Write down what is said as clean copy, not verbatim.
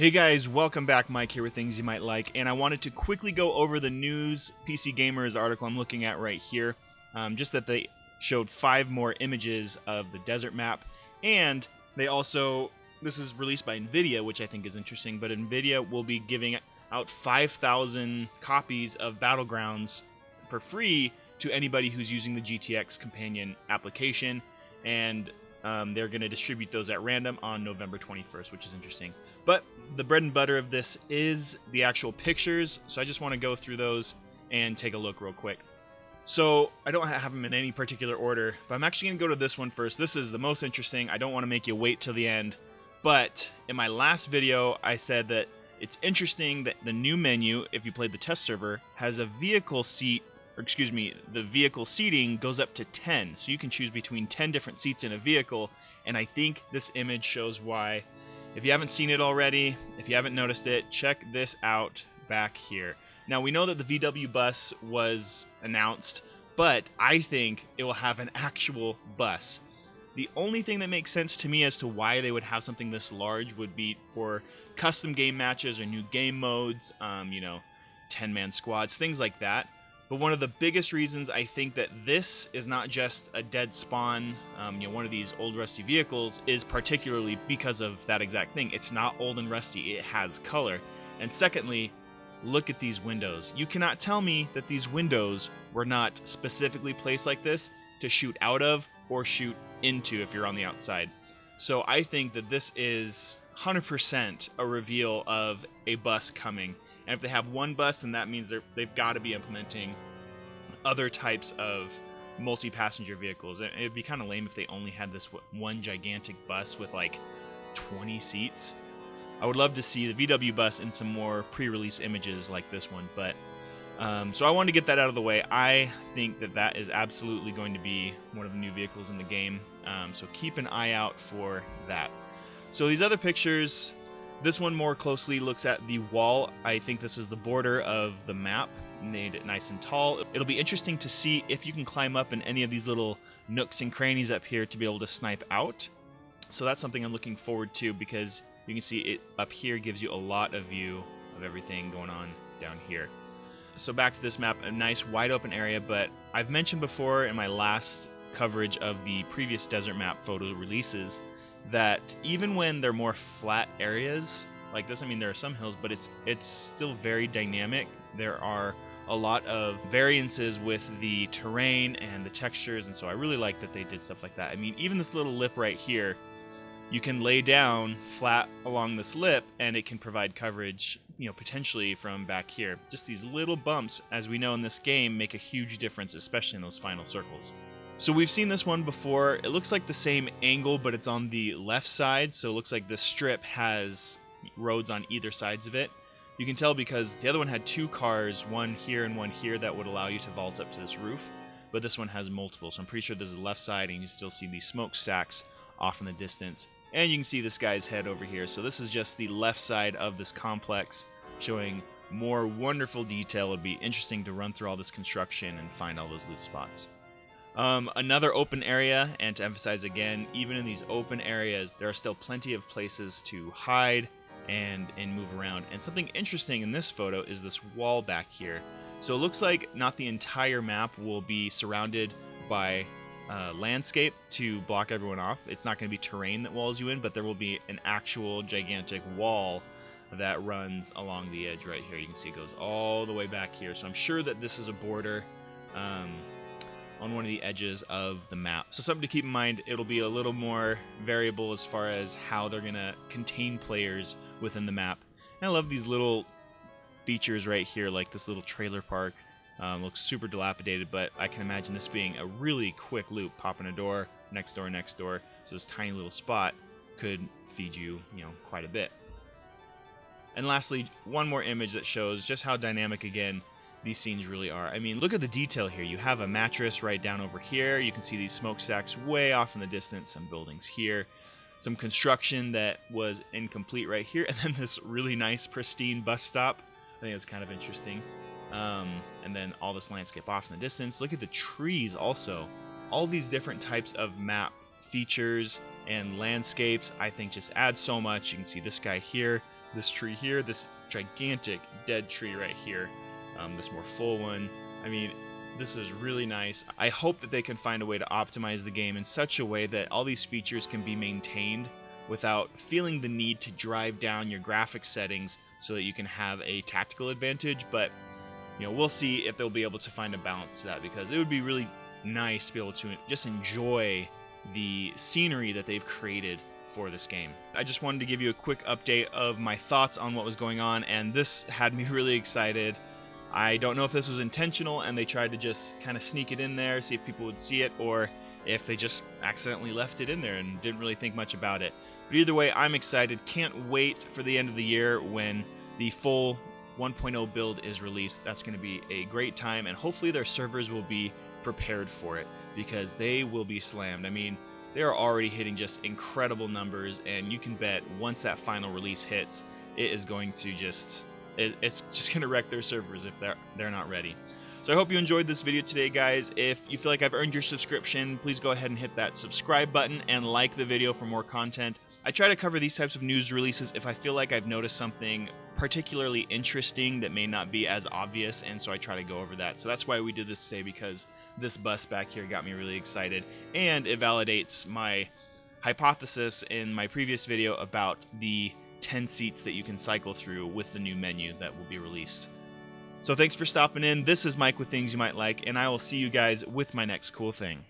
Hey guys, welcome back. Mike here with things you might like, and I wanted to quickly go over the news PC Gamer's article I'm looking at right here. Just that they showed 5 more images of the desert map, and they also, this is released by nVidia, which I think is interesting, but nVidia will be giving out 5,000 copies of Battlegrounds for free to anybody who's using the GTX companion application, and they're going to distribute those at random on November 21st, which is interesting. But the bread and butter of this is the actual pictures, so I just want to go through those and take a look real quick. So I don't have them in any particular order, but I'm actually going to go to this one first. This is the most interesting. I don't want to make you wait till the end, but in my last video I said that it's interesting that the new menu, if you played the test server, has a vehicle seat, or excuse me, the vehicle seating goes up to 10. So you can choose between 10 different seats in a vehicle, and I think this image shows why. If you haven't seen it already, if you haven't noticed it, check this out back here. Now we know that the VW bus was announced, but I think it will have an actual bus. The only thing that makes sense to me as to why they would have something this large would be for custom game matches or new game modes, 10-man squads, things like that. But one of the biggest reasons I think that this is not just a dead spawn, one of these old rusty vehicles, is particularly because of that exact thing. It's not old and rusty, it has color. And secondly, look at these windows. You cannot tell me that these windows were not specifically placed like this to shoot out of or shoot into if you're on the outside. So I think that this is 100% a reveal of a bus coming. And if they have one bus, then that means they've got to be implementing other types of multi-passenger vehicles. It would be kind of lame if they only had this one gigantic bus with like 20 seats. I would love to see the VW bus in some more pre-release images like this one. But so I wanted to get that out of the way. I think that that is absolutely going to be one of the new vehicles in the game. So keep an eye out for that. So these other pictures, this one more closely looks at the wall. I think this is the border of the map, made it nice and tall. It'll be interesting to see if you can climb up in any of these little nooks and crannies up here to be able to snipe out. So that's something I'm looking forward to, because you can see it up here gives you a lot of view of everything going on down here. So back to this map, a nice wide open area, but I've mentioned before in my last coverage of the previous desert map photo releases that even when they're more flat areas like this, I mean there are some hills, but it's still very dynamic. There are a lot of variances with the terrain and the textures, and so I really like that they did stuff like that. I mean, even this little lip right here, you can lay down flat along this lip and it can provide coverage, potentially from back here. Just these little bumps, as we know in this game, make a huge difference, especially in those final circles. So we've seen this one before. It looks like the same angle, but it's on the left side. So it looks like this strip has roads on either sides of it. You can tell because the other one had 2 cars, one here and one here, that would allow you to vault up to this roof. But this one has multiple. So I'm pretty sure this is the left side, and you can still see these smokestacks off in the distance. And you can see this guy's head over here. So this is just the left side of this complex, showing more wonderful detail. It would be interesting to run through all this construction and find all those loot spots. Another open area, and to emphasize again, even in these open areas, there are still plenty of places to hide and move around. And something interesting in this photo is this wall back here. So it looks like not the entire map will be surrounded by landscape to block everyone off. It's not going to be terrain that walls you in, but there will be an actual gigantic wall that runs along the edge right here. You can see it goes all the way back here. So I'm sure that this is a border on one of the edges of the map. So something to keep in mind, it'll be a little more variable as far as how they're going to contain players within the map. And I love these little features right here, like this little trailer park. Looks super dilapidated, but I can imagine this being a really quick loop. Pop in a door, next door, next door. So this tiny little spot could feed you, quite a bit. And lastly, one more image that shows just how dynamic, again, these scenes really are. I mean, look at the detail here. You have a mattress right down over here. You can see these smokestacks way off in the distance, some buildings here, some construction that was incomplete right here, and then this really nice, pristine bus stop. I think that's kind of interesting. And then all this landscape off in the distance. Look at the trees also. All these different types of map features and landscapes, I think, just add so much. You can see this guy here. this tree here, this gigantic dead tree right here, this more full one. I mean, this is really nice. I hope that they can find a way to optimize the game in such a way that all these features can be maintained without feeling the need to drive down your graphics settings so that you can have a tactical advantage. But we'll see if they'll be able to find a balance to that, because it would be really nice to be able to just enjoy the scenery that they've created for this game. I just wanted to give you a quick update of my thoughts on what was going on, and this had me really excited. I don't know if this was intentional and they tried to just kind of sneak it in there, see if people would see it, or if they just accidentally left it in there and didn't really think much about it. But either way, I'm excited. Can't wait for the end of the year when the full 1.0 build is released. That's going to be a great time, and hopefully their servers will be prepared for it, because they will be slammed. I mean, they are already hitting just incredible numbers, and you can bet once that final release hits, it is going to it's just going to wreck their servers if they're not ready. So I hope you enjoyed this video today, guys. If you feel like I've earned your subscription, please go ahead and hit that subscribe button and like the video for more content. I try to cover these types of news releases if I feel like I've noticed something particularly interesting that may not be as obvious, and so I try to go over that. So that's why we did this today, because this bus back here got me really excited, and it validates my hypothesis in my previous video about the 10 seats that you can cycle through with the new menu that will be released. So thanks for stopping in. This is Mike with Things You Might Like, and I will see you guys with my next cool thing.